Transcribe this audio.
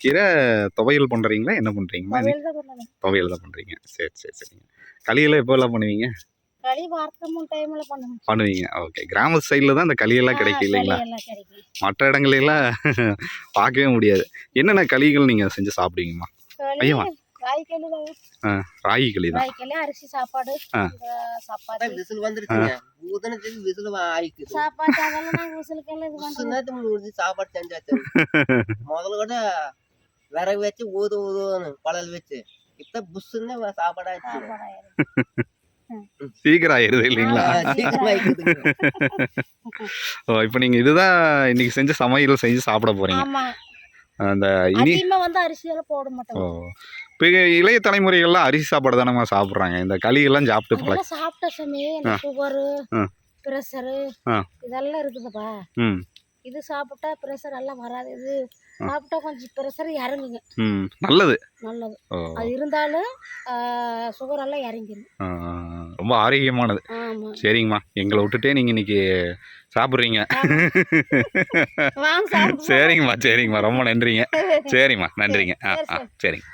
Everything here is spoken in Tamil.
கீரை துவையல் பண்ணுறீங்களா? என்ன பண்ணுறீங்கம்மா? துவையல் தான் பண்ணணும். துவையல் தான் பண்ணுறீங்க. சரி சரி சரிங்க. களியெல்லாம் எப்போல்லாம் பண்ணுவீங்க? களி வாரத்துக்கு 3 டைம்ல பண்ணுவோம். பண்ணுவீங்க. ஓகே. கிராம சைடில் தான் இந்த களியெல்லாம் கிடைக்கும் இல்லைங்களா? களியெல்லாம் கிடைக்கும். மற்ற இடங்களெல்லாம் பார்க்கவே முடியாது. என்னென்ன களிகள் நீங்கள் செஞ்சு சாப்பிடுவீங்கம்மா? களி, ராகி களி தான். ராகி களி தான். ராகி களி, அரிசி சாப்பாடு, சப்பாத்தி. விசில் வந்துருச்சுங்க. ஊதுனதுக்கு விசில் ஆயிக்குது. சாப்பாடு அதெல்லாம் நாங்க விசிலுக்கெல்லாம் இது பண்றோம். சாப்பாடு செஞ்சாச்சு. முதல்ல கூட விறகு வச்சு ஊதுன்னு குழல் வச்சு இப்ப புஷ்ஷுன்னு சாப்பாடு ஆயிடுச்சு. சீக்கிரம் ஆயிருது இல்லைங்களா? இப்போ நீங்க இதுதான் இன்னைக்கு செஞ்ச சமையல் செஞ்சு சாப்பிட போறீங்க. ஆமா. அந்த அதிகமா வந்து அரிசியெல்லாம் போட மாட்டோம். இப்போ இளைய தலைமுறைகள்லாம் அரிசி சாப்பாடு தானே சாப்பிட்றாங்க. இந்த களி எல்லாம் சாப்பிட்டு பழக்கம். சாப்பிட்ட சமயம் சுகரு, பிரஷரு இதெல்லாம் இருக்குதுப்பா. இது சாப்பிட்டா பிரஷர் எல்லாம் வராது. இது சாப்பிட்டா கொஞ்சம் பிரஷர் இறங்குங்க. நல்லது நல்லது. அது இருந்தாலும் சுகர் எல்லாம் இறங்கிடும். ரொம்ப ஆரோக்கியமானது. சரிங்கம்மா, எங்களை விட்டுட்டே நீங்கள் இன்னைக்கு சாப்பிட்றீங்க. சரிங்கம்மா சரிங்கம்மா, ரொம்ப நன்றிங்க. சரிம்மா நன்றிங்க. சரிங்க.